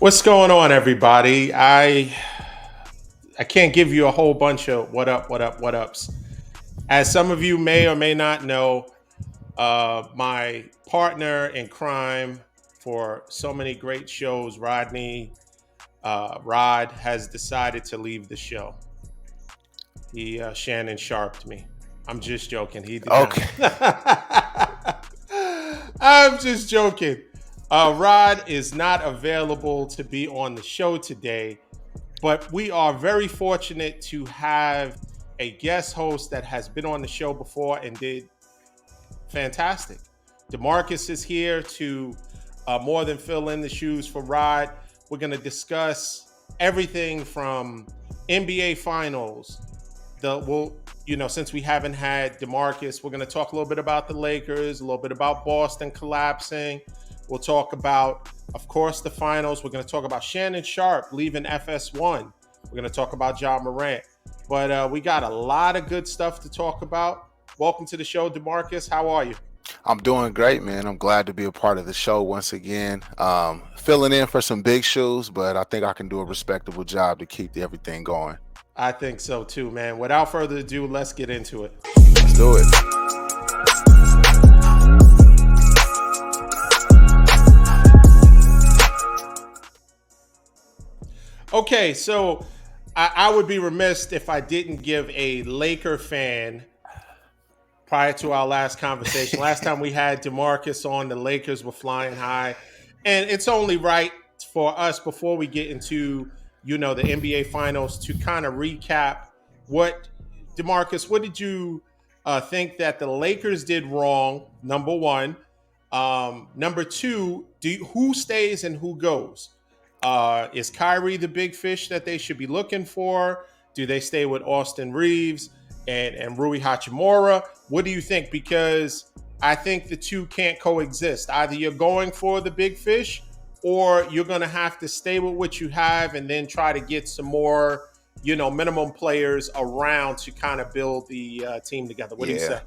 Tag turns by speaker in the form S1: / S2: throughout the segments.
S1: What's going on, everybody? I can't give you a whole bunch of what ups. As some of you may or may not know, my partner in crime for so many great shows, Rod, has decided to leave the show. He Shannon Sharped me. I'm just joking. He did not.
S2: Okay.
S1: I'm just joking. Rod is not available to be on the show today. But we are very fortunate to have a guest host that has been on the show before and did fantastic. DeMarcus is here to more than fill in the shoes for Rod. We're going to discuss everything from NBA Finals. Since we haven't had DeMarcus, we're going to talk a little bit about the Lakers, a little bit about Boston collapsing. We'll talk about, of course, the finals. We're going to talk about Shannon Sharpe leaving FS1. We're going to talk about Ja Morant. But we got a lot of good stuff to talk about. Welcome to the show, DeMarcus. How are you?
S2: I'm doing great, man. I'm glad to be a part of the show once again. Filling in for some big shoes, but I think I can do a respectable job to keep everything going.
S1: I think so too, man. Without further ado, let's get into it.
S2: Let's do it.
S1: Okay, so I would be remiss if I didn't give a Laker fan prior to our last conversation. Last time we had DeMarcus on, the Lakers were flying high. And it's only right for us before we get into, the NBA Finals to kind of recap DeMarcus, what did you think that the Lakers did wrong, number one? Number two, who stays and who goes? Is Kyrie the big fish that they should be looking for? Do they stay with Austin Reeves and Rui Hachimura? What do you think? Because I think the two can't coexist. Either you're going for the big fish or you're going to have to stay with what you have and then try to get some more, minimum players around to kind of build the team together. What do you say?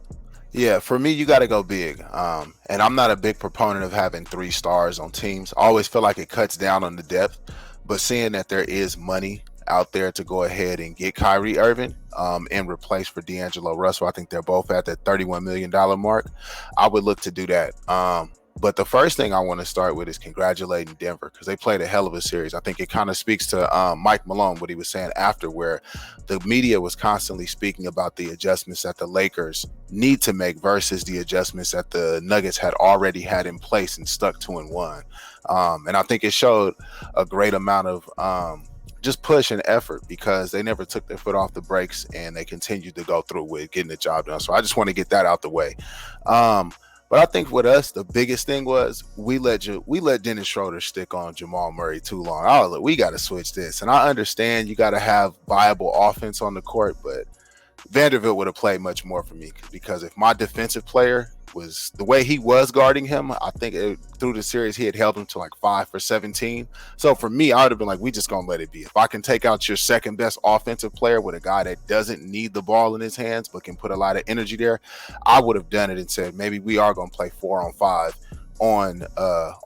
S2: Yeah, for me, you got to go big. And I'm not a big proponent of having 3 stars on teams. I always feel like it cuts down on the depth. But seeing that there is money out there to go ahead and get Kyrie Irving and replace for D'Angelo Russell, I think they're both at that $31 million mark. I would look to do that. But the first thing I want to start with is congratulating Denver because they played a hell of a series. I think it kind of speaks to Mike Malone, what he was saying after, where the media was constantly speaking about the adjustments that the Lakers need to make versus the adjustments that the Nuggets had already had in place and stuck to and won. And I think it showed a great amount of just push and effort because they never took their foot off the brakes and they continued to go through with getting the job done. So I just want to get that out the way. But I think with us, the biggest thing was we let Dennis Schroeder stick on Jamal Murray too long. Oh, look, we got to switch this. And I understand you got to have viable offense on the court, but Vanderbilt would have played much more for me because if my defensive player was the way he was guarding him, I think through the series he had held him to like 5 for 17. So for me, I would have been like, we just gonna let it be. If I can take out your second best offensive player with a guy that doesn't need the ball in his hands but can put a lot of energy there, I would have done it and said maybe we are gonna play 4-on-5 on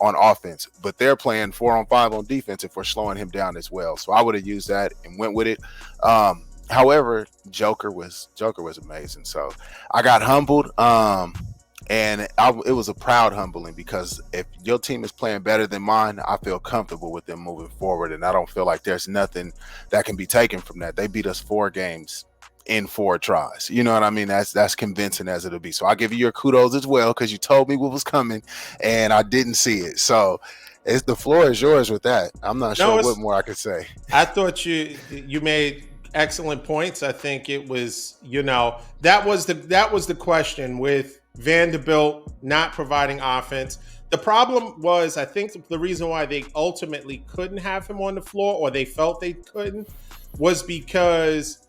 S2: offense, but they're playing 4-on-5 on defense if we're slowing him down as well. So I would have used that and went with it. However, Joker was amazing. So I got humbled. And it was a proud humbling because if your team is playing better than mine, I feel comfortable with them moving forward. And I don't feel like there's nothing that can be taken from that. They beat us 4 games in 4 tries. You know what I mean? That's convincing as it'll be. So I'll give you your kudos as well because you told me what was coming and I didn't see it. So the floor is yours with that. I'm not sure what more I could say.
S1: I thought you made excellent points. I think it was, that was the question with Vanderbilt not providing offense. The problem was, I think the reason why they ultimately couldn't have him on the floor, or they felt they couldn't, was because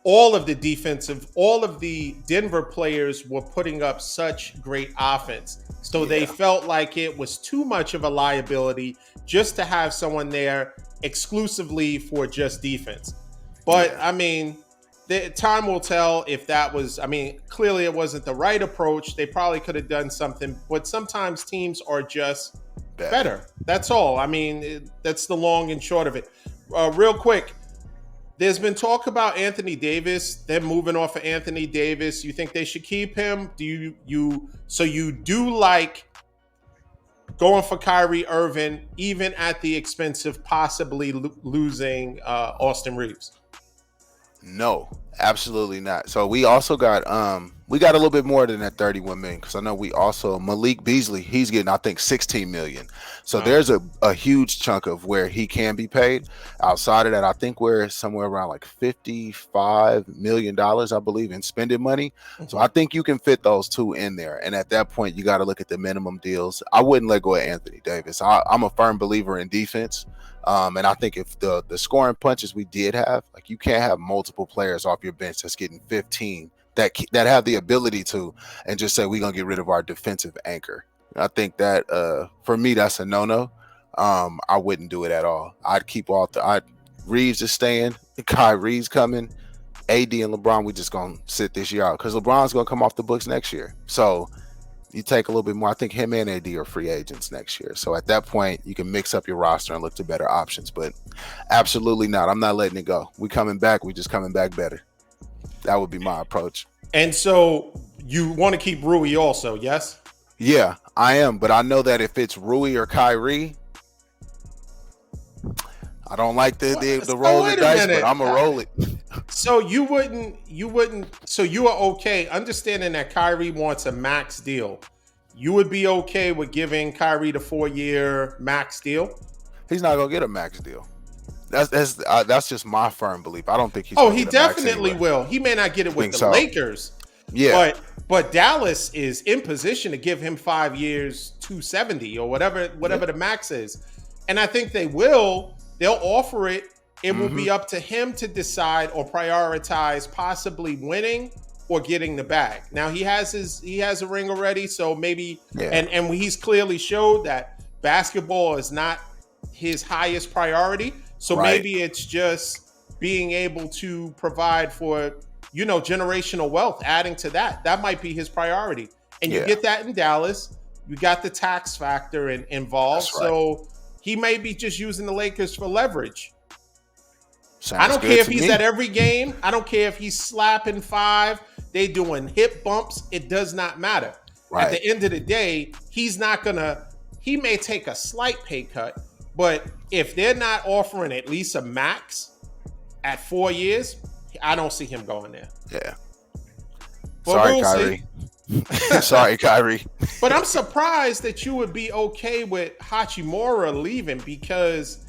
S1: all of the Denver players were putting up such great offense. So they felt like it was too much of a liability just to have someone there exclusively for just defense. But I mean, the time will tell if that was, clearly it wasn't the right approach. They probably could have done something, but sometimes teams are just Better. That's all. I mean, that's the long and short of it. Real quick, there's been talk about Anthony Davis. Them moving off of Anthony Davis. You think they should keep him? Do you do like going for Kyrie Irving, even at the expense of possibly losing Austin Reeves?
S2: No, absolutely not. So we also got we got a little bit more than that 31 million, because I know we also Malik Beasley, he's getting I think 16 million. So there's a huge chunk of where he can be paid. Outside of that, I think we're somewhere around like $55 million, I believe, in spending money. So I think you can fit those two in there. And at that point, you got to look at the minimum deals. I wouldn't let go of Anthony Davis. I'm a firm believer in defense. And I think if the scoring punches we did have, like, you can't have multiple players off your bench that's getting 15 that have the ability to, and just say we're gonna get rid of our defensive anchor. I think that for me, that's a no-no. I wouldn't do it at all. I'd keep Reeves is staying, Kyrie's coming, AD and LeBron, we just gonna sit this year out because LeBron's gonna come off the books next year. So you take a little bit more. I think him and AD are free agents next year. So at that point, you can mix up your roster and look to better options. But absolutely not. I'm not letting it go. We coming back. We just coming back better. That would be my approach.
S1: And so you want to keep Rui also, yes?
S2: Yeah, I am. But I know that if it's Rui or Kyrie, I don't like the roll of the dice, but I'm going to roll it.
S1: So you wouldn't, so you are okay, understanding that Kyrie wants a max deal. You would be okay with giving Kyrie the 4-year max deal?
S2: He's not going to get a max deal. That's just my firm belief. I don't think he's.
S1: Oh, he definitely will. He may not get it with the Lakers.
S2: Yeah.
S1: But Dallas is in position to give him 5 years, 270 or whatever the max is. And I think they will. They'll offer it. It will be up to him to decide or prioritize possibly winning or getting the bag. Now he has a ring already, so maybe and he's clearly showed that basketball is not his highest priority. So maybe it's just being able to provide for, generational wealth, adding to that. That might be his priority. And you get that in Dallas. You got the tax factor involved. Right. So he may be just using the Lakers for leverage. I don't care if he's at every game. I don't care if he's slapping 5. They doing hip bumps. It does not matter. Right. At the end of the day, he may take a slight pay cut, but if they're not offering at least a max at 4 years, I don't see him going there.
S2: Yeah.
S1: But
S2: sorry, Kyrie. Sorry, Kyrie.
S1: But I'm surprised that you would be okay with Hachimura leaving, because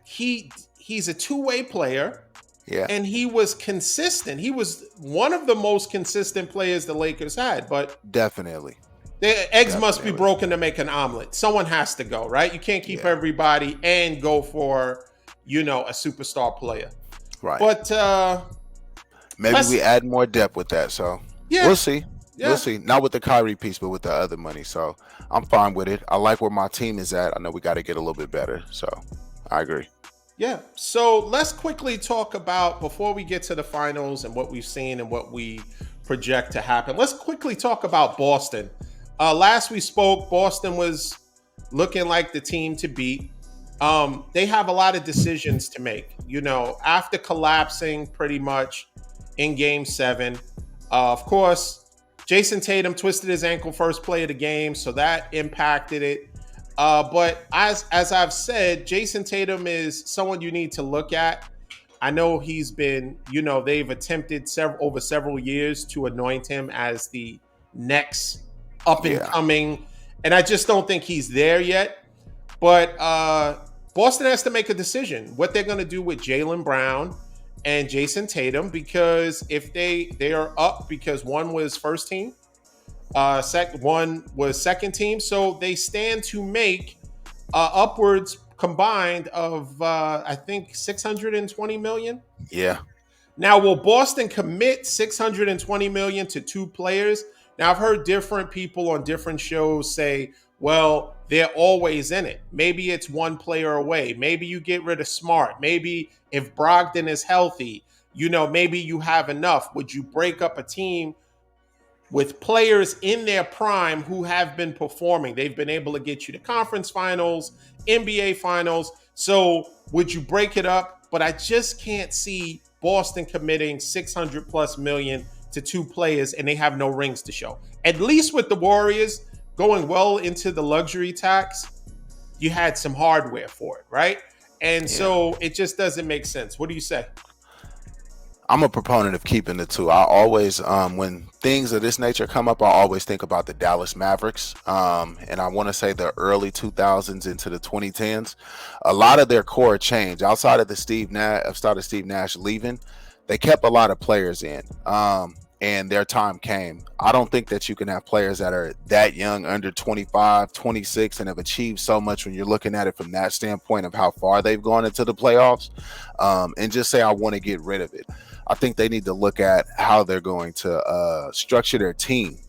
S1: he's a two-way player. Yeah. And he was consistent. He was one of the most consistent players the Lakers had. But
S2: definitely.
S1: The eggs must be broken to make an omelet. Someone has to go, right? You can't keep everybody and go for, a superstar player.
S2: Right.
S1: But
S2: maybe we add more depth with that. So we'll see. Yeah. We'll see. Not with the Kyrie piece, but with the other money. So I'm fine with it. I like where my team is at. I know we got to get a little bit better. So I agree.
S1: Yeah. So let's quickly talk about, before we get to the finals and what we've seen and what we project to happen, let's quickly talk about Boston. Last we spoke, Boston was looking like the team to beat. They have a lot of decisions to make. After collapsing pretty much in Game 7, of course, Jason Tatum twisted his ankle first play of the game, so that impacted it. But as I've said, Jason Tatum is someone you need to look at. I know he's been, they've attempted over several years to anoint him as the next up and coming, and I just don't think he's there yet. But Boston has to make a decision what they're going to do with Jaylen Brown and Jason Tatum, because if they are up, because one was first team, one was second team, so they stand to make upwards combined of I think $620 million.
S2: Yeah.
S1: Now, will Boston commit $620 million to 2 players? Now, I've heard different people on different shows say, well, they're always in it. Maybe it's one player away. Maybe you get rid of Smart. Maybe if Brogdon is healthy, maybe you have enough. Would you break up a team with players in their prime who have been performing. They've been able to get you to conference finals, NBA finals. So would you break it up? But I just can't see Boston committing 600 plus million to two players and they have no rings to show. At least with the Warriors going well into the luxury tax, you had some hardware for it, right? And so it just doesn't make sense. What do you say?
S2: I'm a proponent of keeping the two. I always, when things of this nature come up, I always think about the Dallas Mavericks. And I want to say the early 2000s into the 2010s. A lot of their core changed outside of Steve Nash leaving. They kept a lot of players in. And their time came. I don't think that you can have players that are that young, under 25, 26, and have achieved so much when you're looking at it from that standpoint of how far they've gone into the playoffs, and just say, I want to get rid of it. I think they need to look at how they're going to structure their team.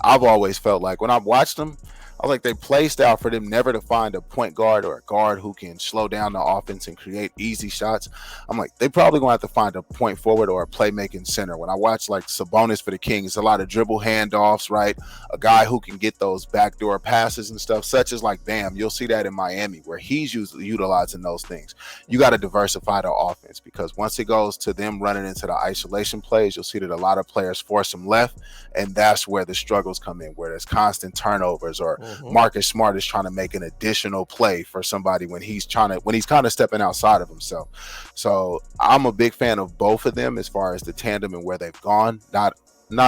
S2: I've always felt like when I've watched them, I was like, they play style for them never to find a point guard or a guard who can slow down the offense and create easy shots. I'm like, they probably gonna have to find a point forward or a playmaking center. When I watch like Sabonis for the Kings, a lot of dribble handoffs, right? A guy who can get those backdoor passes and stuff, such as like Bam. You'll see that in Miami where he's utilizing those things. You got to diversify the offense, because once it goes to them running into the isolation plays, you'll see that a lot of players force them left, and that's where the struggles come in, where there's constant turnovers, or Marcus Smart is trying to make an additional play for somebody when he's kind of stepping outside of himself. So I'm a big fan of both of them as far as the tandem and where they've gone. Not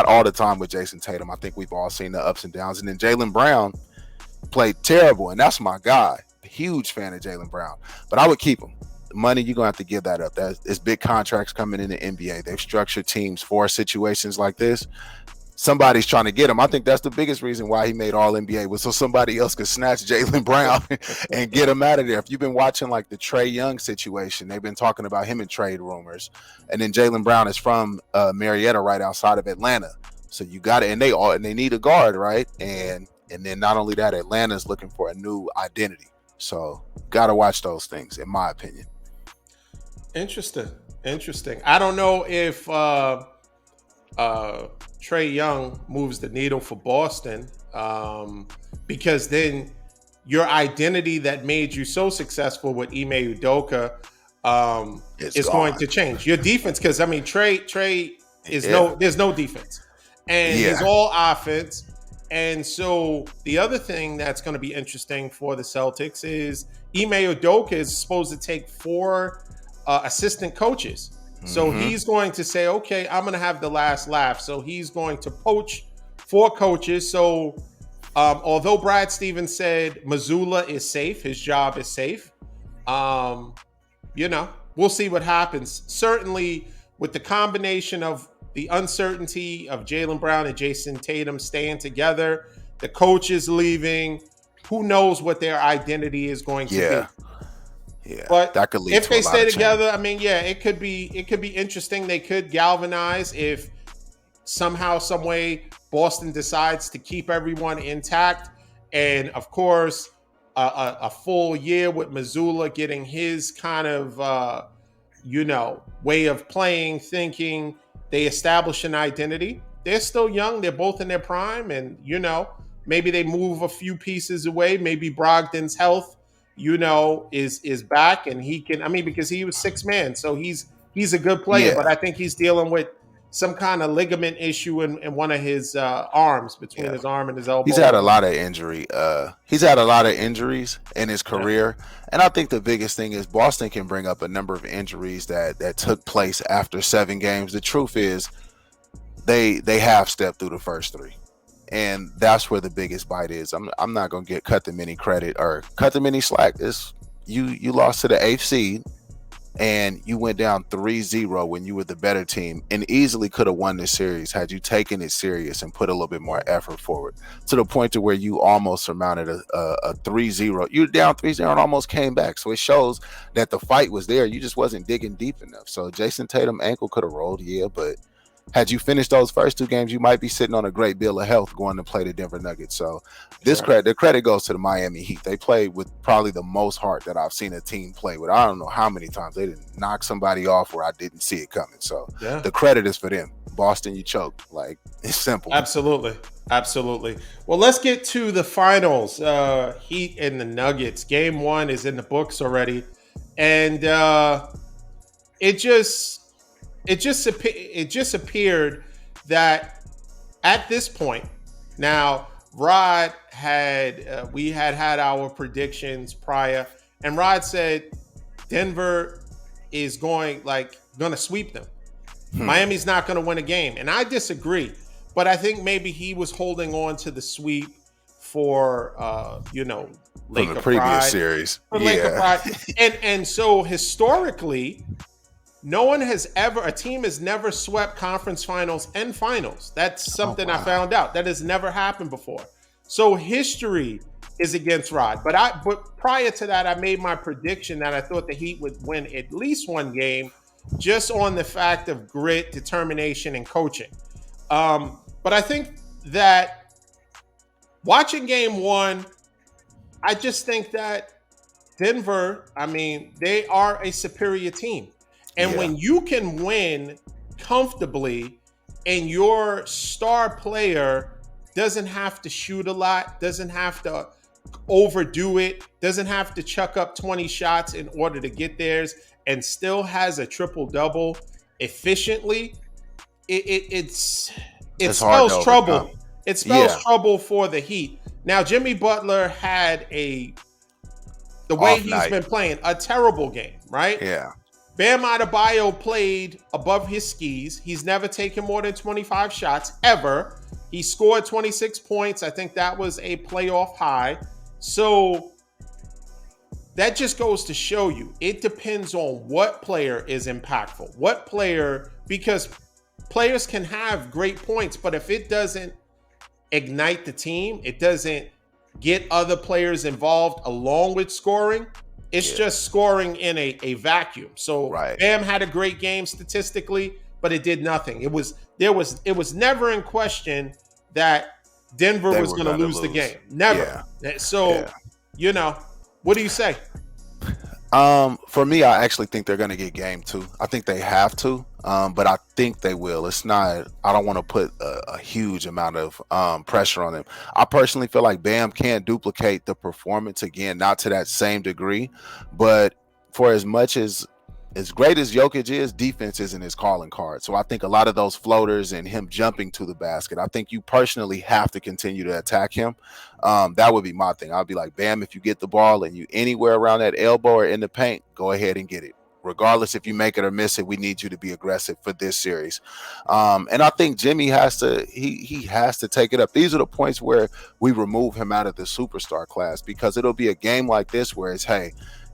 S2: all the time with Jason Tatum. I think we've all seen the ups and downs. And then Jaylen Brown played terrible, and that's my guy. Huge fan of Jaylen Brown, but I would keep him. The money, you're gonna have to give that up. There's big contracts coming in the NBA. They've structured teams for situations like this. Somebody's trying to get him. I think that's the biggest reason why he made All NBA, was so somebody else could snatch Jaylen Brown and get him out of there. If you've been watching like the Trae Young situation, they've been talking about him in trade rumors. And then Jaylen Brown is from Marietta, right outside of Atlanta. So you got it, and they need a guard, right? And then not only that, Atlanta's looking for a new identity. So got to watch those things, in my opinion.
S1: Interesting. I don't know if Trae Young moves the needle for Boston, because then your identity that made you so successful with Ime Udoka is going to change. Your defense, because I mean Trae is there's no defense, and he's all offense. And so the other thing that's going to be interesting for the Celtics is Ime Udoka is supposed to take 4 assistant coaches. So he's going to say, okay, I'm going to have the last laugh. So he's going to poach 4 coaches. So although Brad Stevens said Mazzulla is safe, his job is safe, we'll see what happens. Certainly with the combination of the uncertainty of Jaylen Brown and Jason Tatum staying together, the coaches leaving, who knows what their identity is going to be.
S2: Yeah,
S1: but
S2: that could lead
S1: if
S2: to
S1: they
S2: a lot
S1: stay
S2: of
S1: together,
S2: change.
S1: I mean, it could be interesting. They could galvanize if somehow, some way, Boston decides to keep everyone intact, and of course, a full year with Mazzulla getting his kind of way of playing, thinking. They establish an identity. They're still young. They're both in their prime, and maybe they move a few pieces away. Maybe Brogdon's health is back, and he can, because he was 6 man, so he's a good player, but I think he's dealing with some kind of ligament issue in one of his arms, between his arm and his elbow.
S2: He's had a lot of injury. He's had a lot of injuries in his career, and I think the biggest thing is Boston can bring up a number of injuries that took place after 7 games. The truth is, they have stepped through the first 3. And that's where the biggest bite is. I'm not going to cut them any credit or cut them any slack. You lost to the 8th seed, and you went down 3-0 when you were the better team, and easily could have won this series had you taken it serious and put a little bit more effort forward, to the point to where you almost surmounted a 3-0. You were down 3-0 and almost came back. So it shows that the fight was there. You just wasn't digging deep enough. So Jason Tatum ankle could have rolled, but had you finished those first 2 games, you might be sitting on a great bill of health going to play the Denver Nuggets. So the credit goes to the Miami Heat. They played with probably the most heart that I've seen a team play with. I don't know how many times they didn't knock somebody off where I didn't see it coming. So the credit is for them. Boston, you choke. Like, it's simple.
S1: Absolutely. Absolutely. Well, let's get to the finals. Heat and the Nuggets. Game 1 is in the books already. And it just appeared that at this point, now Rod had we had our predictions prior, and Rod said Denver is going to sweep them. Miami's not going to win a game, and I disagree. But I think maybe he was holding on to the sweep for
S2: From
S1: Laker
S2: the previous
S1: pride,
S2: series.
S1: for Laker pride, and so historically, a team has never swept conference finals and finals. That's something I found out. That has never happened before. So history is against Rod. But prior to that, I made my prediction that I thought the Heat would win at least one game just on the fact of grit, determination, and coaching. But I think that watching game 1, I just think that Denver, they are a superior team. And when you can win comfortably and your star player doesn't have to shoot a lot, doesn't have to overdo it, doesn't have to chuck up 20 shots in order to get theirs, and still has a triple-double efficiently, it spells trouble. It spells trouble for the Heat. Now, Jimmy Butler had the way he's been playing, a terrible game, right?
S2: Yeah.
S1: Bam Adebayo played above his skis. He's never taken more than 25 shots, ever. He scored 26 points. I think that was a playoff high. So that just goes to show you, it depends on what player is impactful. Because players can have great points, but if it doesn't ignite the team, it doesn't get other players involved along with scoring, it's just scoring in a vacuum. So Bam had a great game statistically, but it did nothing. It was never in question that Denver was going to lose the game. Never. Yeah. So, what do you say?
S2: For me, I actually think they're going to get game 2. I think they have to, but I think they will. I don't want to put a huge amount of pressure on them. I personally feel like Bam can't duplicate the performance again, not to that same degree, but for as much as great as Jokic is, defense isn't his calling card. So I think a lot of those floaters and him jumping to the basket, I think you personally have to continue to attack him. That would be my thing. I'd be like, Bam, if you get the ball and you anywhere around that elbow or in the paint, go ahead and get it. Regardless if you make it or miss it, we need you to be aggressive for this series. And I think Jimmy has to take it up. These are the points where we remove him out of the superstar class, because it'll be a game like this where it's, hey,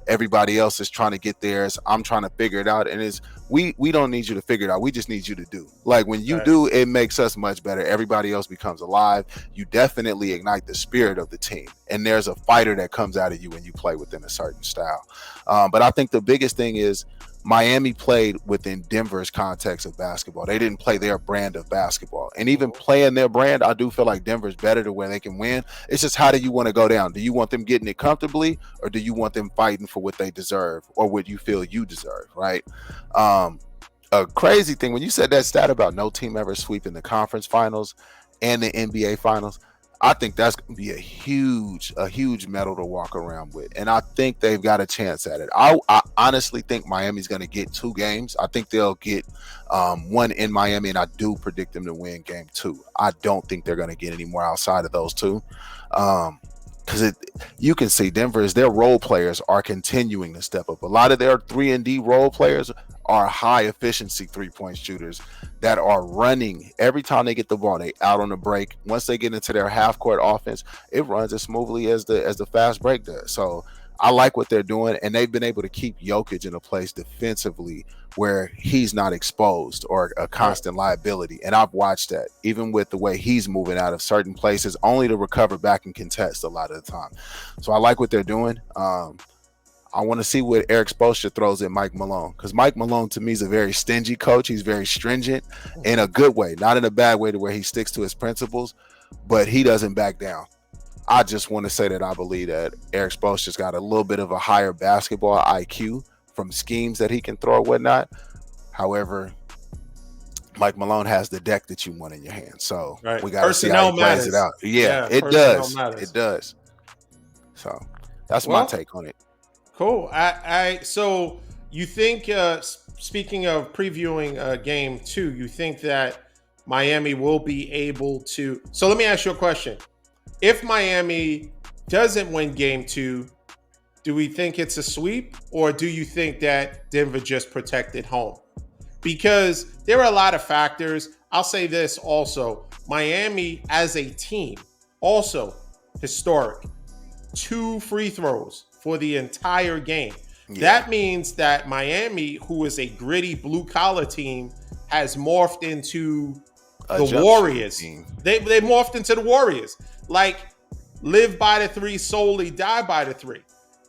S2: everybody else is trying to get theirs. I'm trying to figure it out. And we don't need you to figure it out. We just need you to do. Like, when you do, it makes us much better. Everybody else becomes alive. You definitely ignite the spirit of the team. And there's a fighter that comes out of you when you play within a certain style. But I think the biggest thing is Miami played within Denver's context of basketball. They didn't play their brand of basketball. And even playing their brand, I do feel like Denver's better to where they can win. It's just, how do you want to go down? Do you want them getting it comfortably, or do you want them fighting for what they deserve or what you feel you deserve, right? A crazy thing, when you said that stat about no team ever sweeping the conference finals and the NBA finals, I think that's going to be a huge medal to walk around with. And I think they've got a chance at it. I honestly think Miami's going to get 2 games. I think they'll get one in Miami, and I do predict them to win game 2. I don't think they're going to get any more outside of those 2. Because you can see their role players are continuing to step up. A lot of their 3-and-D role players are high efficiency 3-point shooters that are running every time they get the ball. They out on the break. Once they get into their half court offense, it runs as smoothly as the fast break does. So I like what they're doing, and they've been able to keep Jokic in a place defensively where he's not exposed or a constant liability. And I've watched that, even with the way he's moving out of certain places, only to recover back and contest a lot of the time. So I like what they're doing. I want to see what Eric Spoelstra throws at Mike Malone, because Mike Malone, to me, is a very stingy coach. He's very stringent in a good way, not in a bad way, to where he sticks to his principles, but he doesn't back down. I just want to say that I believe that Eric Spoelstra's got a little bit of a higher basketball IQ from schemes that he can throw or whatnot. However, Mike Malone has the deck that you want in your hand. So
S1: Right.
S2: we got to see how
S1: Personnel
S2: he plays it
S1: matters.
S2: out. Yeah, it
S1: personnel
S2: does.
S1: matters.
S2: It does. So that's my
S1: Well,
S2: take on it.
S1: cool. So you think, speaking of previewing game 2, you think that Miami will be able to? So let me ask you a question: if Miami doesn't win game 2, do we think it's a sweep, or do you think that Denver just protected home? Because there are a lot of factors. I'll say this also: Miami as a team, also historic, 2 free throws for the entire game.
S2: Yeah.
S1: That means that Miami, who is a gritty blue collar team, has morphed into the Warriors. They morphed into the Warriors. Like, live by the 3, solely die by the 3.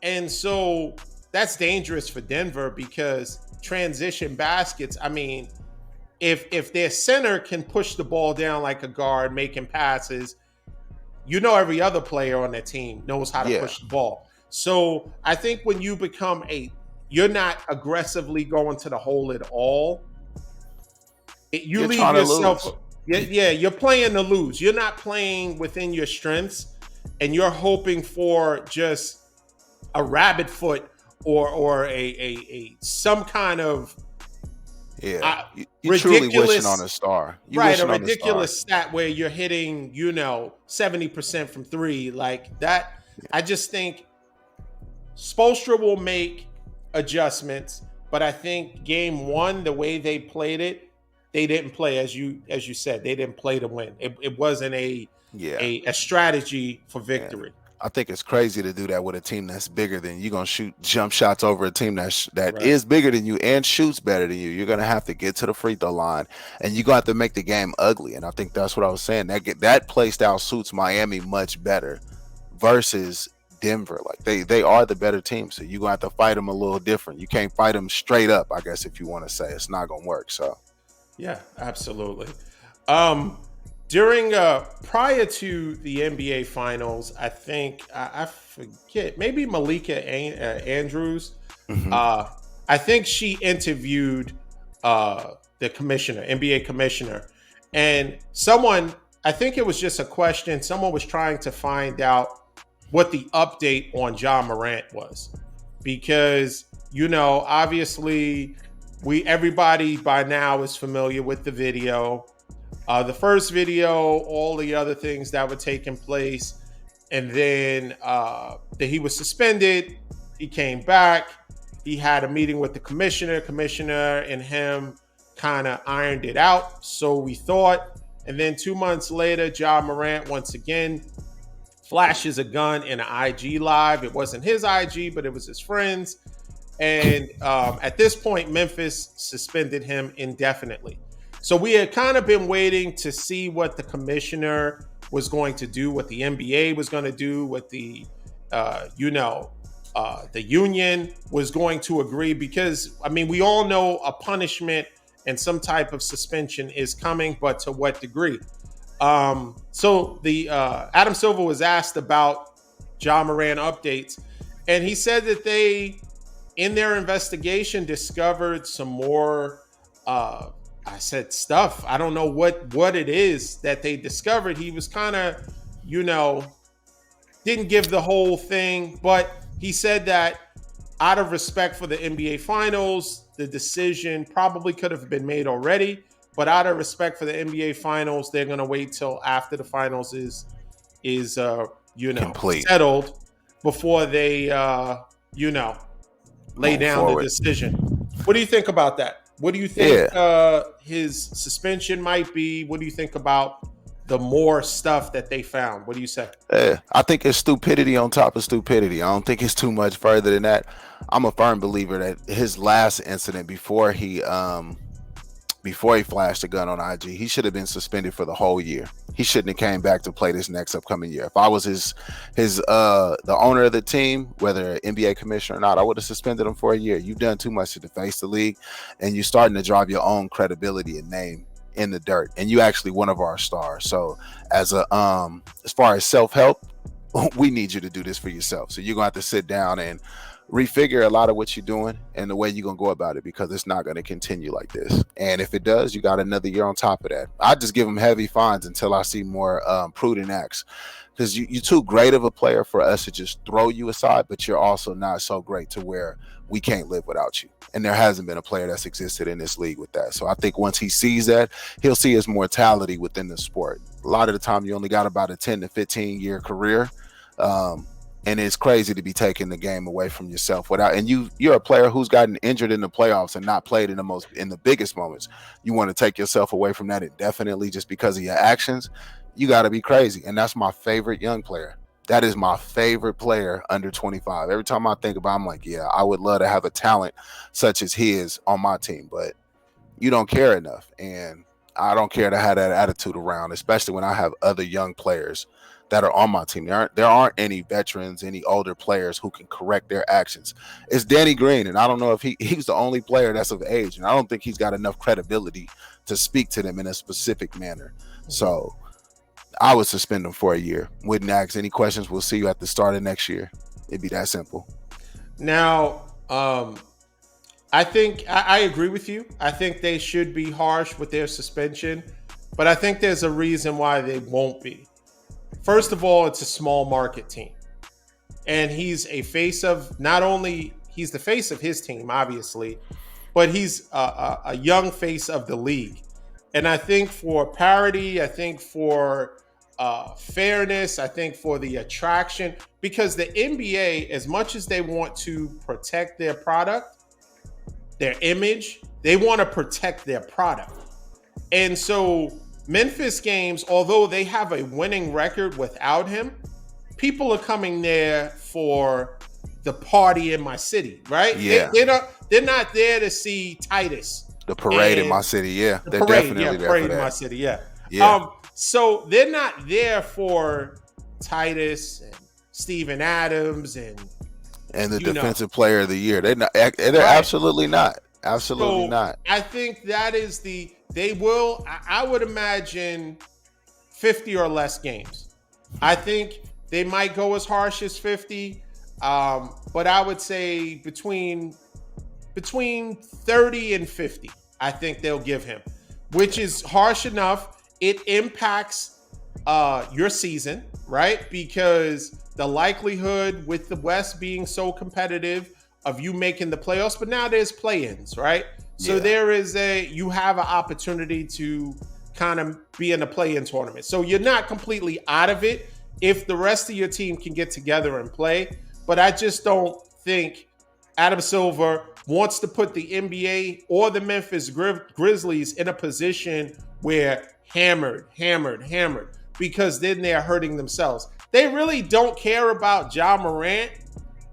S1: And so that's dangerous for Denver, because transition baskets, I mean, if their center can push the ball down like a guard, making passes, every other player on their team knows how to push the ball. So I think when you become you're not aggressively going to the hole at all. You
S2: You're
S1: leave yourself. You're playing to lose. You're not playing within your strengths, and you're hoping for just a rabbit foot or a some kind of
S2: you're truly wishing on a star.
S1: Right, a ridiculous stat where you're hitting 70% from 3, like that. I just think Spoelstra will make adjustments, but I think game 1, the way they played it, they didn't play as you said. They didn't play to win. It wasn't a strategy for victory.
S2: Yeah. I think it's crazy to do that with a team that's bigger than you. You're gonna shoot jump shots over a team that is bigger than you and shoots better than you. You're gonna have to get to the free throw line, and you're gonna have to make the game ugly. And I think that's what I was saying. That play style suits Miami much better versus Denver. Like they are the better team, so you're gonna have to fight them a little different. You can't fight them straight up, I guess, if you want to say. It's not gonna work. So
S1: yeah, absolutely. During prior to the NBA Finals, I think I forget, maybe Malika Andrews.
S2: Mhm.
S1: I think she interviewed the commissioner, NBA commissioner, and I think it was just a question. Someone was trying to find out what the update on Ja Morant was, because obviously everybody by now is familiar with the video. The first video, all the other things that were taking place, and then that he was suspended. He came back. He had a meeting with the commissioner. Commissioner and him kind of ironed it out, so we thought. And then 2 months later, Ja Morant once again flashes a gun in an IG live. It wasn't his IG, but it was his friend's. And at this point, Memphis suspended him indefinitely. So we had kind of been waiting to see what the commissioner was going to do, what the NBA was going to do, what the union was going to agree. Because, I mean, we all know a punishment and some type of suspension is coming, but to what degree? So the Adam Silver was asked about Ja Morant updates, and he said that they, in their investigation, discovered some more stuff. I don't know what it is that they discovered. He was kind of, didn't give the whole thing, but he said that out of respect for the NBA Finals, the decision probably could have been made already, but out of respect for the NBA Finals, they're going to wait till after the finals is
S2: complete,
S1: settled, before they lay down the decision. What do you think about that? What do you think his suspension might be? What do you think about the more stuff that they found? What do you say?
S2: I think it's stupidity on top of stupidity. I don't think it's too much further than that. I'm a firm believer that his last incident before he flashed a gun on IG, he should have been suspended for the whole year. He shouldn't have came back to play this next upcoming year. If I was the owner of the team, whether NBA commissioner or not, I would have suspended him for a year. You've done too much to deface the league, and you're starting to drive your own credibility and name in the dirt. And you actually one of our stars. So as far as self-help, we need you to do this for yourself. So you're going to have to sit down and refigure a lot of what you're doing and the way you're going to go about it, because it's not going to continue like this. And if it does, you got another year on top of that. I just give them heavy fines until I see more prudent acts, because you're too great of a player for us to just throw you aside, but you're also not so great to where we can't live without you. And there hasn't been a player that's existed in this league with that. So I think once he sees that, he'll see his mortality within the sport. A lot of the time, you only got about a 10 to 15 year career. And it's crazy to be taking the game away from yourself without, and you're a player who's gotten injured in the playoffs and not played in the biggest moments. You want to take yourself away from that indefinitely just because of your actions? You got to be crazy. And that's my favorite young player. That is my favorite player under 25. Every time I think about it, I'm like, yeah, I would love to have a talent such as his on my team, but you don't care enough. And I don't care to have that attitude around, especially when I have other young players that are on my team. There aren't any veterans, any older players who can correct their actions. It's Danny Green, and I don't know if he's the only player that's of age, and I don't think he's got enough credibility to speak to them in a specific manner. So I would suspend him for a year. Wouldn't ask any questions. We'll see you at the start of next year. It'd be that simple.
S1: Now, I think I agree with you. I think they should be harsh with their suspension, but I think there's a reason why they won't be. First of all, it's a small market team. And he's a face of, not only he's the face of his team, obviously, but he's a young face of the league. And I think for parity, I think for fairness, I think for the attraction, because the NBA, as much as they want to protect their product, their image, they want to protect their product. And so Memphis games, although they have a winning record without him, people are coming there for the party in my city, right?
S2: Yeah.
S1: They're not there to see Titus.
S2: The parade in my city, yeah.
S1: The
S2: They're
S1: parade,
S2: definitely there
S1: parade
S2: for that.
S1: in my city, yeah.
S2: Yeah.
S1: So they're not there for Titus and Steven Adams and
S2: the defensive player of the year. They're absolutely not. Absolutely not.
S1: I think that is they will, I would imagine 50 or less games. I think they might go as harsh as 50, but I would say between 30 and 50, I think they'll give him, which is harsh enough. It impacts your season, right? Because the likelihood with the West being so competitive of you making the playoffs, but now there's play-ins, right? So there is you have an opportunity to kind of be in a play-in tournament. So you're not completely out of it if the rest of your team can get together and play. But I just don't think Adam Silver wants to put the NBA or the Memphis Grizzlies in a position where hammered, because then they're hurting themselves. They really don't care about Ja Morant.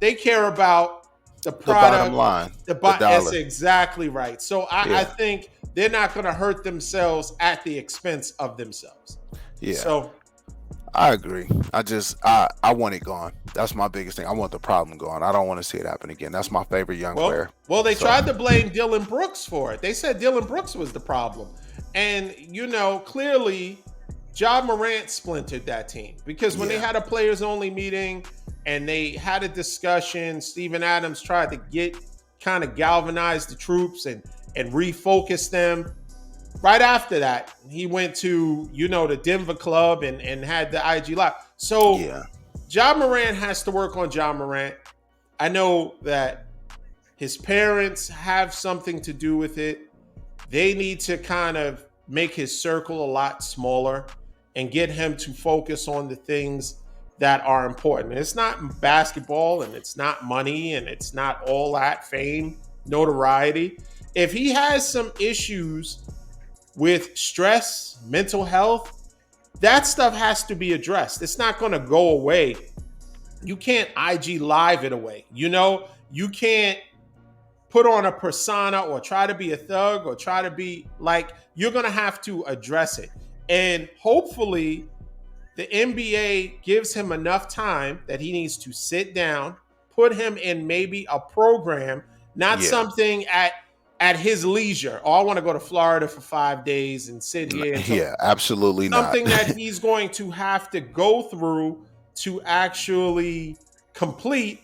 S1: They care about the product,
S2: the bottom line, the dollar.
S1: That's exactly right. So I think they're not going to hurt themselves at the expense of themselves.
S2: Yeah.
S1: So
S2: I agree. I want it gone. That's my biggest thing. I want the problem gone. I don't want to see it happen again. That's my favorite young player.
S1: Well, they tried to blame Dillon Brooks for it. They said Dillon Brooks was the problem. And, clearly Ja Morant splintered that team, because when they had a players only meeting and they had a discussion, Steven Adams tried to kind of galvanize the troops and refocus them. Right after that, he went to, the Denver club and had the IG Live. So Ja Morant has to work on Ja Morant. I know that his parents have something to do with it. They need to kind of make his circle a lot smaller and get him to focus on the things that are important. And it's not basketball, and it's not money, and it's not all that fame, notoriety. If he has some issues with stress, mental health, that stuff has to be addressed. It's not going to go away. You can't IG Live it away. You can't put on a persona or try to be a thug or try to be you're going to have to address it. And hopefully the NBA gives him enough time that he needs to sit down, put him in maybe a program, not something at his leisure. Oh, I want to go to Florida for 5 days and sit here.
S2: Absolutely not.
S1: Something that he's going to have to go through to actually complete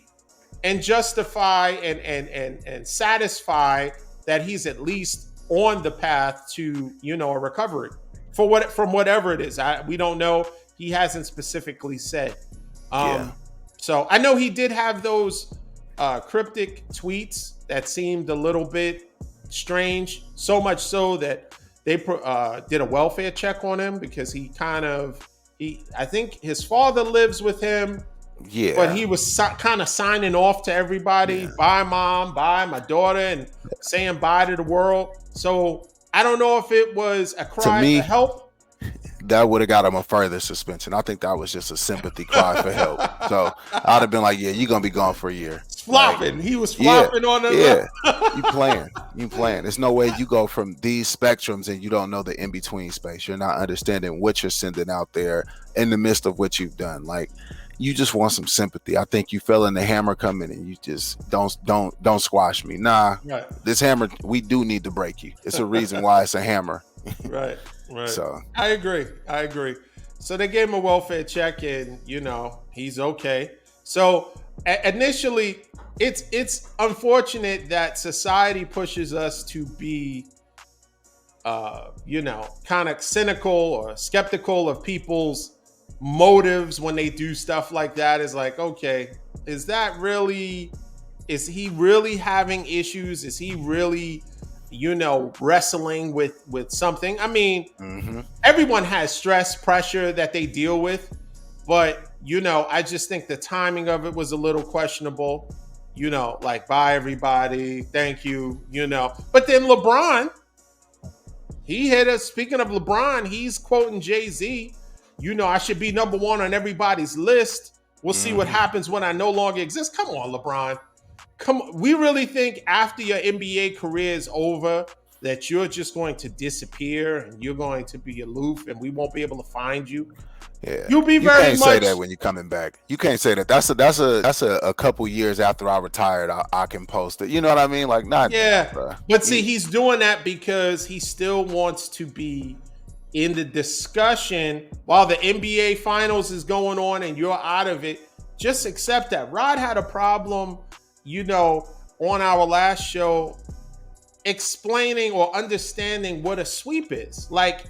S1: and justify and satisfy that he's at least on the path to, a recovery from whatever it is. We don't know. He hasn't specifically said. So I know he did have those cryptic tweets that seemed a little bit strange, so much so that they did a welfare check on him because I think his father lives with him. Yeah. But he was kind of signing off to everybody, bye mom, bye my daughter, and saying bye to the world. So I don't know if it was a cry for help.
S2: That would have got him a further suspension. I think that was just a sympathy cry for help. So I'd have been like, yeah, you're going to be gone for a year.
S1: Flopping. Like, he was flopping on the
S2: You playing. There's no way you go from these spectrums and you don't know the in-between space. You're not understanding what you're sending out there in the midst of what you've done. Like, you just want some sympathy. I think you fell in the hammer coming and you just don't squash me. Nah, right. This hammer, we do need to break you. It's a reason why it's a hammer.
S1: Right. So I agree. So they gave him a welfare check and, he's okay. So initially it's unfortunate that society pushes us to be, kind of cynical or skeptical of people's motives when they do stuff like that. Is like, okay, is he really having issues? Is he really, wrestling with something? I mean, everyone has stress, pressure that they deal with, but, I just think the timing of it was a little questionable, like, bye everybody, thank you, But then LeBron, he hit us. Speaking of LeBron, he's quoting Jay-Z, I should be number one on everybody's list. We'll see what happens when I no longer exist. Come on, LeBron. Come on. We really think after your NBA career is over that you're just going to disappear and you're going to be aloof and we won't be able to find you?
S2: Yeah,
S1: you'll be
S2: you can't say that when you're coming back. You can't say that. That's a couple years after I retired. I can post it. You know what I mean? Like, not.
S1: Yeah, but see, he's doing that because he still wants to be in the discussion while the NBA finals is going on and you're out of it. Just accept that. Rod had a problem, on our last show explaining or understanding what a sweep is. Like,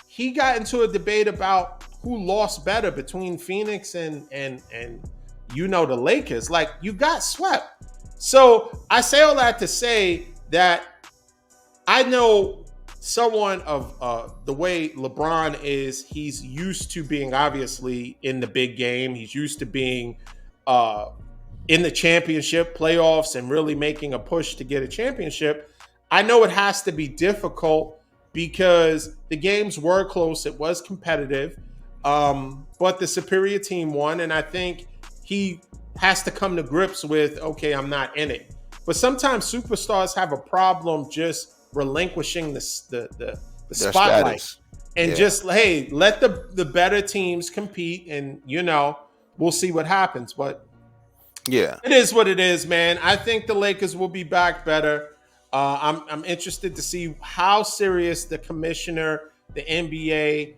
S1: he got into a debate about who lost better between Phoenix and the Lakers. Like, you got swept. So I say all that to say that I know someone of the way LeBron is. He's used to being obviously in the big game. He's used to being in the championship playoffs and really making a push to get a championship. I know it has to be difficult because the games were close. It was competitive, but the superior team won. And I think he has to come to grips with, okay, I'm not in it. But sometimes superstars have a problem just relinquishing the spotlight and just, hey, let the better teams compete and, we'll see what happens. But yeah, it is what it is, man. I think the Lakers will be back better. I'm interested to see how serious the commissioner, the NBA,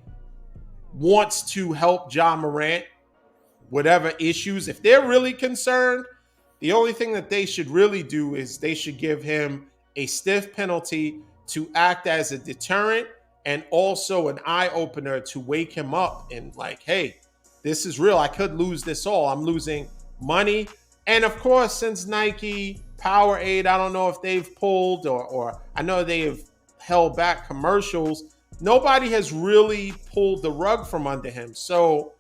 S1: wants to help Ja Morant, whatever issues. If they're really concerned, the only thing that they should really do is they should give him a stiff penalty to act as a deterrent and also an eye-opener to wake him up and like, hey, this is real. I could lose this all. I'm losing money. And of course, since Nike, Powerade, I don't know if they've pulled or I know they have held back commercials. Nobody has really pulled the rug from under him. So,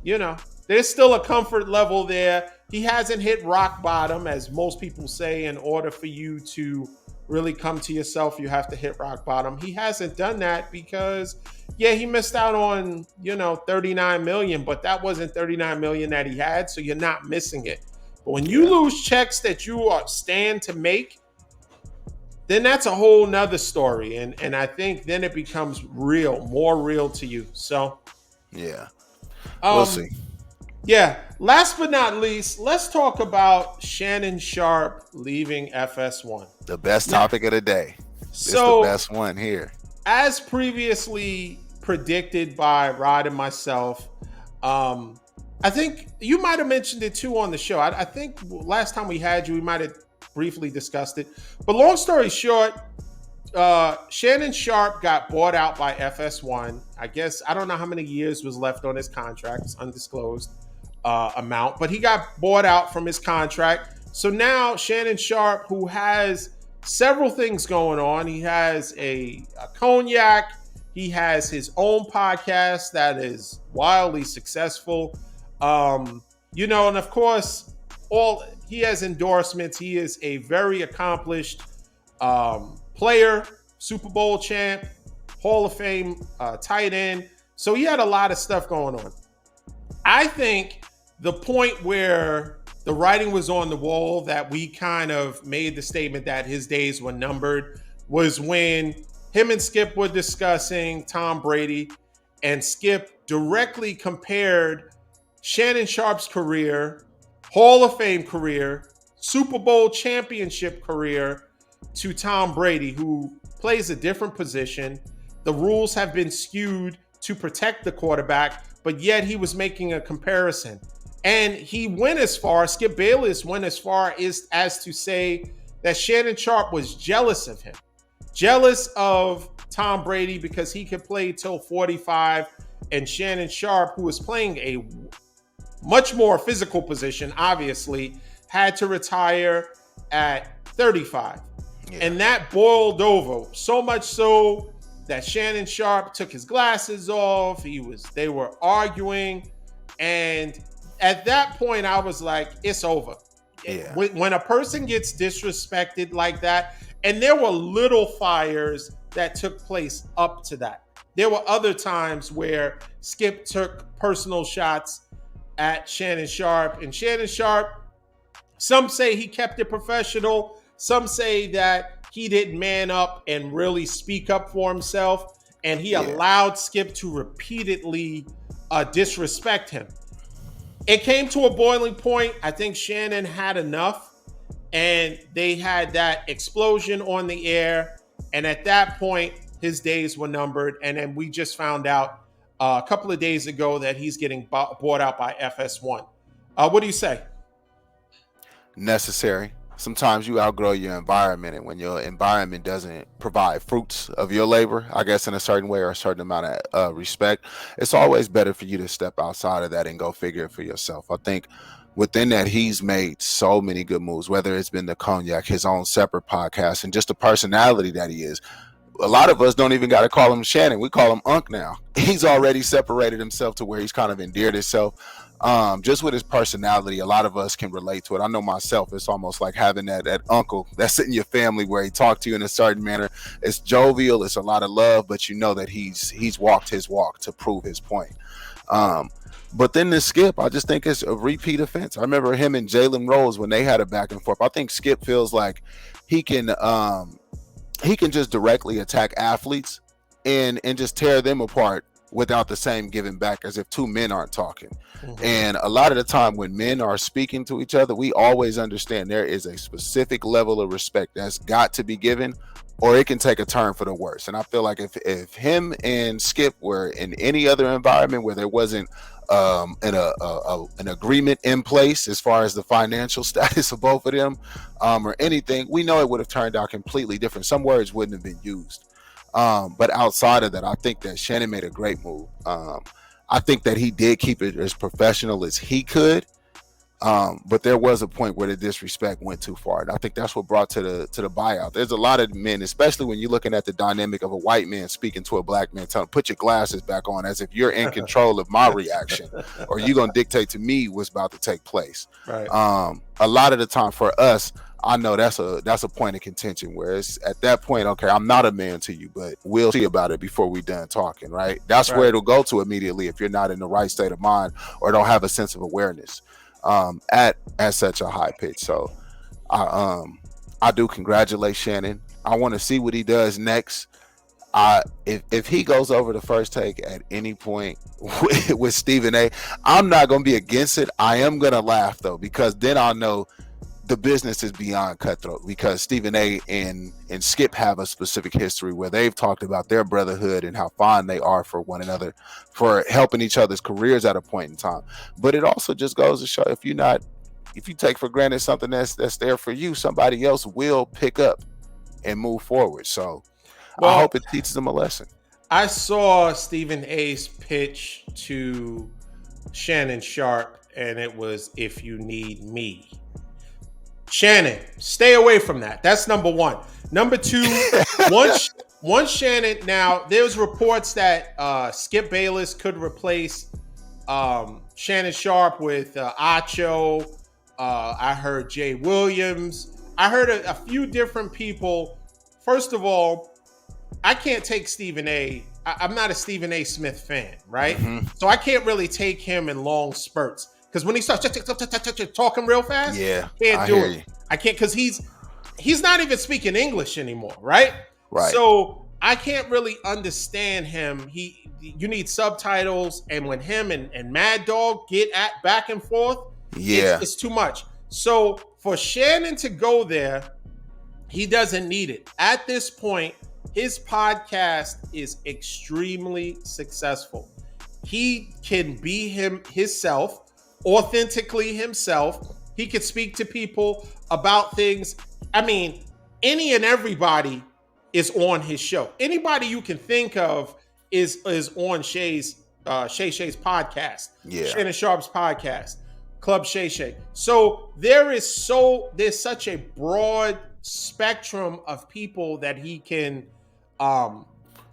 S1: there's still a comfort level there. He hasn't hit rock bottom, as most people say. In order for you to really come to yourself, you have to hit rock bottom. He hasn't done that because, he missed out on, $39 million, but that wasn't $39 million that he had, so you're not missing it. But when you lose checks that you stand to make, then that's a whole nother story. And I think then it becomes more real to you. So, yeah, we'll see. Yeah. Last but not least, let's talk about Shannon Sharpe leaving FS1.
S2: The best topic of the day. It's the best one here.
S1: As previously predicted by Rod and myself, I think you might have mentioned it too on the show. I think last time we had you, we might have briefly discussed it. But long story short, Shannon Sharpe got bought out by FS1. I guess I don't know how many years was left on his contract. It's undisclosed amount, but he got bought out from his contract. So now Shannon Sharpe, who has several things going on, he has a cognac. He has his own podcast that is wildly successful. And of course, all he has endorsements. He is a very accomplished player, Super Bowl champ, Hall of Fame tight end. So he had a lot of stuff going on. I think the point where the writing was on the wall that we kind of made the statement that his days were numbered was when him and Skip were discussing Tom Brady, and Skip directly compared Shannon Sharpe's career, Hall of Fame career, Super Bowl championship career to Tom Brady, who plays a different position. The rules have been skewed to protect the quarterback, but yet he was making a comparison. And he went as far, Skip Bayless went as far as to say that Shannon Sharpe was jealous of him. Jealous of Tom Brady because he could play till 45, and Shannon Sharpe, who was playing a much more physical position, obviously, had to retire at 35. Yeah. And that boiled over, so much so that Shannon Sharpe took his glasses off. They were arguing. And at that point, I was like, it's over. Yeah. When a person gets disrespected like that, and there were little fires that took place up to that. There were other times where Skip took personal shots at Shannon Sharpe. And Shannon Sharpe, some say he kept it professional. Some say that he didn't man up and really speak up for himself. And he allowed Skip to repeatedly disrespect him. It came to a boiling point. I think Shannon had enough. And they had that explosion on the air. And at that point, his days were numbered. And then we just found out a couple of days ago that he's getting bought out by FS1. What do you say?
S2: Necessary. Sometimes you outgrow your environment, and when your environment doesn't provide fruits of your labor, I guess in a certain way or a certain amount of respect, it's always better for you to step outside of that and go figure it for yourself. I think within that, he's made so many good moves, whether it's been the cognac, his own separate podcast, and just the personality that he is. A lot of us don't even got to call him Shannon. We call him Unc now. He's already separated himself to where he's kind of endeared himself. Just with his personality, a lot of us can relate to it. I know myself, it's almost like having that uncle that's in your family where he talked to you in a certain manner. It's jovial, it's a lot of love, but you know that he's walked his walk to prove his point. But then the Skip, I just think it's a repeat offense. I remember him and Jalen Rose when they had a back and forth. I think Skip feels like he can just directly attack athletes and just tear them apart without the same giving back, as if two men aren't talking. Mm-hmm. And a lot of the time when men are speaking to each other, we always understand there is a specific level of respect that's got to be given, or it can take a turn for the worse. And I feel like if him and Skip were in any other environment where there wasn't an agreement in place as far as the financial status of both of them, or anything, we know it would have turned out completely different. Some words wouldn't have been used. But outside of that, I think that Shannon made a great move. I think that he did keep it as professional as he could. But there was a point where the disrespect went too far. And I think that's what brought to the buyout. There's a lot of men, especially when you're looking at the dynamic of a white man speaking to a black man, telling him, put your glasses back on, as if you're in control of my reaction, or you're going to dictate to me what's about to take place. Right. A lot of the time for us, I know that's a point of contention where it's at that point, okay, I'm not a man to you, but we'll see about it before we done talking, right? That's right. Where it'll go to immediately if you're not in the right state of mind or don't have a sense of awareness at such a high pitch. So I do congratulate Shannon. I want to see what he does next. If he goes over the first take at any point with Stephen A, I'm not going to be against it. I am going to laugh though, because then I'll know the business is beyond cutthroat, because Stephen A. and Skip have a specific history where they've talked about their brotherhood and how fond they are for one another, for helping each other's careers at a point in time. But it also just goes to show, if you take for granted something that's there for you, somebody else will pick up and move forward. So I hope it teaches them a lesson.
S1: I saw Stephen A's pitch to Shannon Sharpe, and it was, "If you need me." Shannon, stay away from that. That's number one. Number two, once Shannon, now there's reports that Skip Bayless could replace Shannon Sharpe with Acho. I heard Jay Williams. I heard a few different people. First of all, I can't take Stephen A. I'm not a Stephen A. Smith fan, right? Mm-hmm. So I can't really take him in long spurts, because when he starts talking real fast, can't do it. I can't, because he's not even speaking English anymore, right?
S2: Right.
S1: So I can't really understand him. You need subtitles, and when him and Mad Dog get at back and forth, it's too much. So for Shannon to go there, he doesn't need it. At this point, his podcast is extremely successful. He can be himself, authentically himself. He can speak to people about things. I mean, any and everybody is on his show. Anybody you can think of is on Shay's podcast.
S2: Yeah.
S1: Shannon Sharpe's podcast, Club Shay Shay. So there's such a broad spectrum of people that he can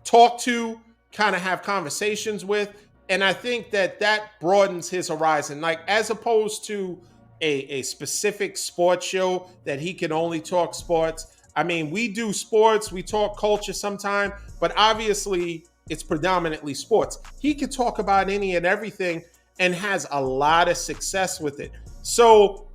S1: talk to, kind of have conversations with, and I think that broadens his horizon. Like, as opposed to a specific sports show that he can only talk sports. I mean, we do sports, we talk culture sometime, but obviously it's predominantly sports. He could talk about any and everything and has a lot of success with it. So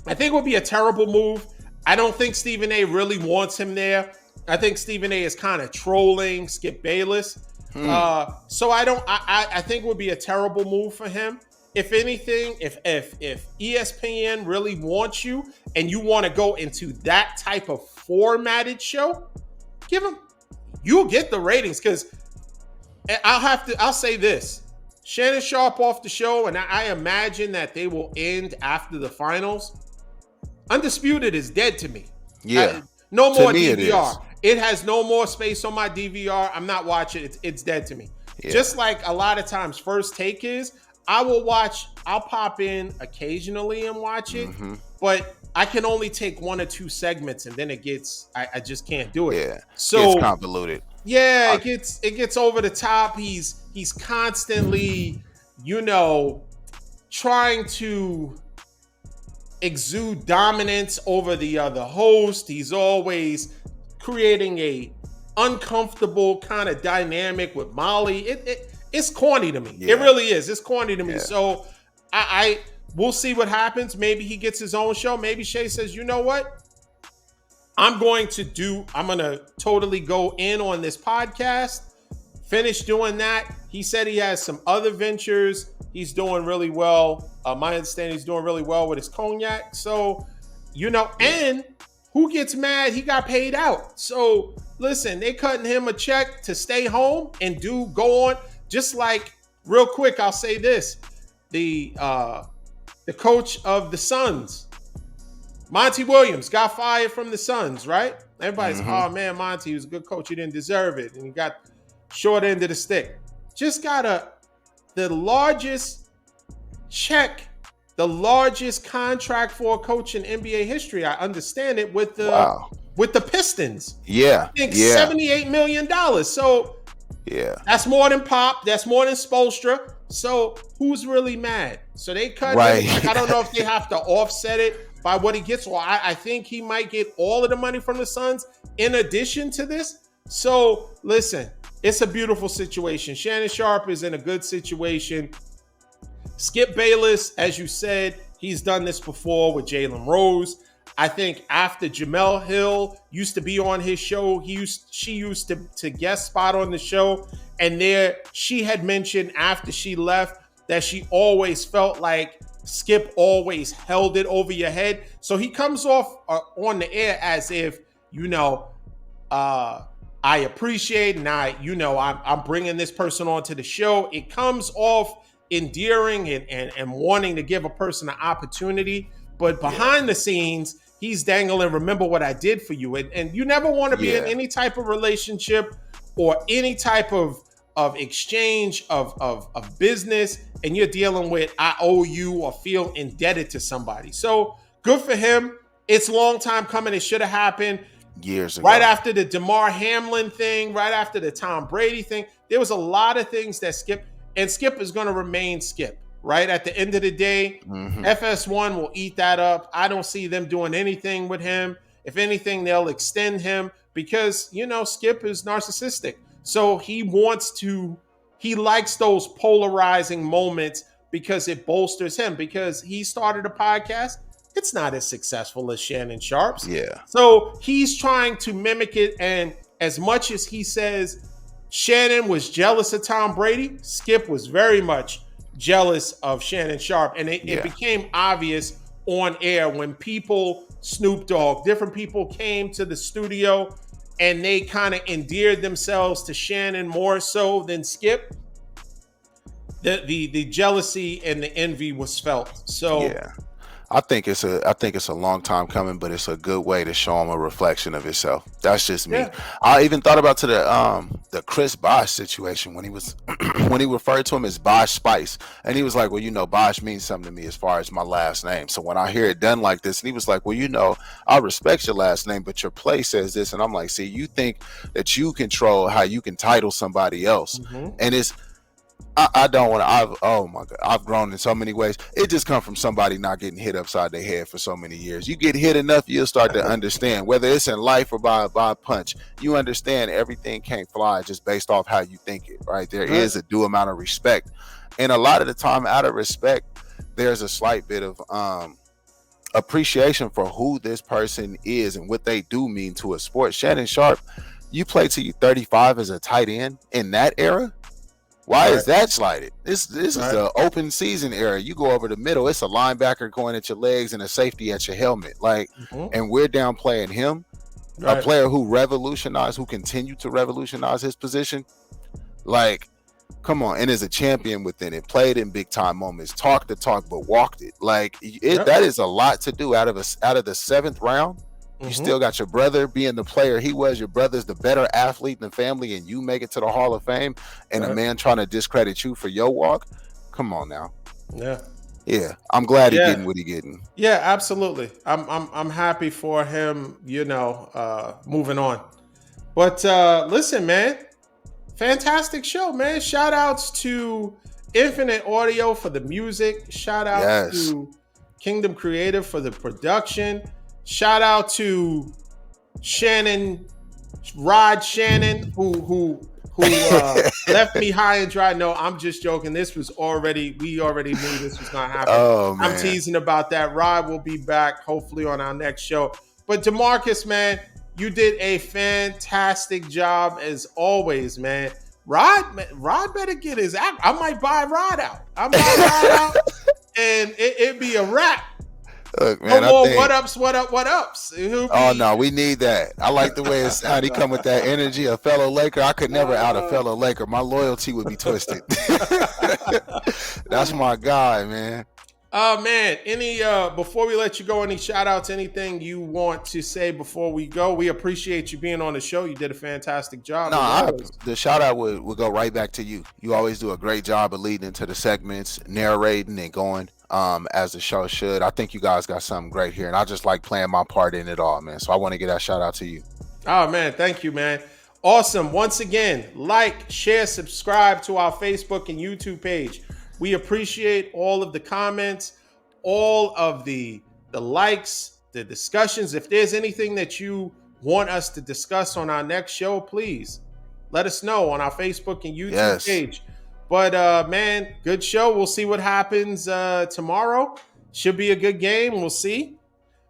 S1: I think it would be a terrible move. I don't think Stephen A. really wants him there. I think Stephen A. is kind of trolling Skip Bayless. So I think it would be a terrible move for him. If anything, if ESPN really wants you and you want to go into that type of formatted show, you'll get the ratings. Because I'll say this: Shannon Sharpe off the show, and I imagine that they will end after the finals. Undisputed is dead to me.
S2: Yeah.
S1: No more DVR. It has no more space on my DVR. I'm not watching it. It's dead to me. Yeah. Just like a lot of times First Take is, I'll pop in occasionally and watch it, but I can only take one or two segments, and then I just can't do it.
S2: Yeah.
S1: So
S2: it's convoluted.
S1: Yeah, it gets over the top. He's constantly, trying to exude dominance over the other host. He's always creating a uncomfortable kind of dynamic with Molly. It's corny to me. Yeah. It really is. It's corny to me. Yeah. So we'll see what happens. Maybe he gets his own show. Maybe Shay says, you know what? I'm going to totally go in on this podcast, finish doing that. He said he has some other ventures. He's doing really well. My understanding, he's doing really well with his cognac. So, and who gets mad? He got paid out. So listen, they cutting him a check to stay home and go on. Just like, real quick, I'll say this. The coach of the Suns, Monty Williams, got fired from the Suns, right? Everybody's, oh man, Monty was a good coach. He didn't deserve it. And he got short end of the stick. Just got the largest check, the largest contract for a coach in NBA history. I understand it with the Pistons.
S2: Yeah.
S1: I think $78 million. So
S2: yeah,
S1: that's more than Pop. That's more than Spoelstra. So who's really mad? So they cut him. Like, I don't know if they have to offset it by what he gets. Well, I think he might get all of the money from the Suns in addition to this. So listen, it's a beautiful situation. Shannon Sharpe is in a good situation. Skip Bayless, as you said, he's done this before with Jalen Rose. I think after Jamel Hill used to be on his show, she used to guest spot on the show. And she had mentioned after she left that she always felt like Skip always held it over your head. So he comes off on the air as if, I appreciate and I'm bringing this person onto the show. It comes off endearing and wanting to give a person an opportunity. But behind the scenes, he's dangling, remember what I did for you. And you never want to be in any type of relationship or any type of exchange of business, and you're dealing with I owe you or feel indebted to somebody. So good for him. It's a long time coming. It should have happened
S2: years ago.
S1: Right after the DeMar Hamlin thing, right after the Tom Brady thing. There was a lot of things that Skip is going to remain Skip. Right at the end of the day, FS1 will eat that up. I don't see them doing anything with him. If anything, they'll extend him because, Skip is narcissistic. So he likes those polarizing moments because it bolsters him, because he started a podcast. It's not as successful as Shannon Sharpe's.
S2: Yeah.
S1: So he's trying to mimic it. And as much as he says Shannon was jealous of Tom Brady, Skip was very much jealous of Shannon Sharpe. And it became obvious on air when people, Snoop Dogg, different people came to the studio and they kind of endeared themselves to Shannon more so than Skip. The jealousy and the envy was felt. So
S2: I think it's a long time coming, but it's a good way to show him a reflection of himself. That's just me. Yeah. I even thought about the Chris Bosh situation when he was when he referred to him as Bosh Spice, and he was like, well, Bosh means something to me as far as my last name. So when I hear it done like this, and he was like, well, I respect your last name, but your play says this, and I'm like, see, you think that you control how you can title somebody else, and it's. I don't want to. Oh my God, I've grown in so many ways. It just comes from somebody not getting hit upside their head for so many years. You get hit enough, you'll start to understand, whether it's in life or by a punch. You understand everything can't fly just based off how you think it. Right? There is a due amount of respect, and a lot of the time, out of respect, there's a slight bit of appreciation for who this person is and what they do mean to a sport. Shannon Sharpe, you played till you 35 as a tight end in that era. Why is that slighted? This is the open season era. You go over the middle, it's a linebacker going at your legs and a safety at your helmet. And we're downplaying him, a player who continued to revolutionize his position. Come on, and is a champion within it, played in big time moments, talked the talk, but walked it. That is a lot to do out of the seventh round. You still got your brother being the player he was. Your brother's the better athlete in the family, and you make it to the Hall of Fame, and a man trying to discredit you for your walk. Come on now. Yeah. I'm glad he's getting what he's getting.
S1: Yeah, absolutely. I'm happy for him. Moving on. But listen, man, fantastic show, man. Shout outs to Infinite Audio for the music. Shout out to Kingdom Creative for the production. Shout out to Shannon, who left me high and dry. No, I'm just joking. We already knew this was gonna happen.
S2: Oh, man.
S1: I'm teasing about that. Rod will be back hopefully on our next show. But DeMarcus, man, you did a fantastic job as always, man. Rod better get his act. I might buy Rod out. And it'd be a wrap.
S2: Look, man,
S1: what ups?
S2: Oh no, we need that. I like the way it's how he come with that energy. A fellow Laker, I could never out a fellow Laker. My loyalty would be twisted. That's my guy, man.
S1: Man, any before we let you go, any shout outs, anything you want to say before we go? We appreciate you being on the show. You did a fantastic job.
S2: The shout out would go right back to you. You always do a great job of leading into the segments, narrating and going as the show should. I think you guys got something great here, and I just like playing my part in it all, man. So I want to get that shout out to you.
S1: Oh man, thank you, man. Awesome. Once again, like, share, subscribe to our Facebook and YouTube page. We appreciate all of the comments, all of the likes, the discussions. If there's anything that you want us to discuss on our next show, please let us know on our Facebook and YouTube page. But man, good show. We'll see what happens tomorrow. Should be a good game. We'll see.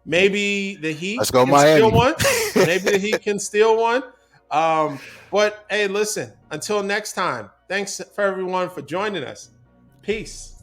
S1: Maybe the Heat
S2: Let's go
S1: can
S2: Miami.
S1: steal one. Maybe the Heat can steal one. But hey, listen, until next time, thanks for everyone for joining us. Peace.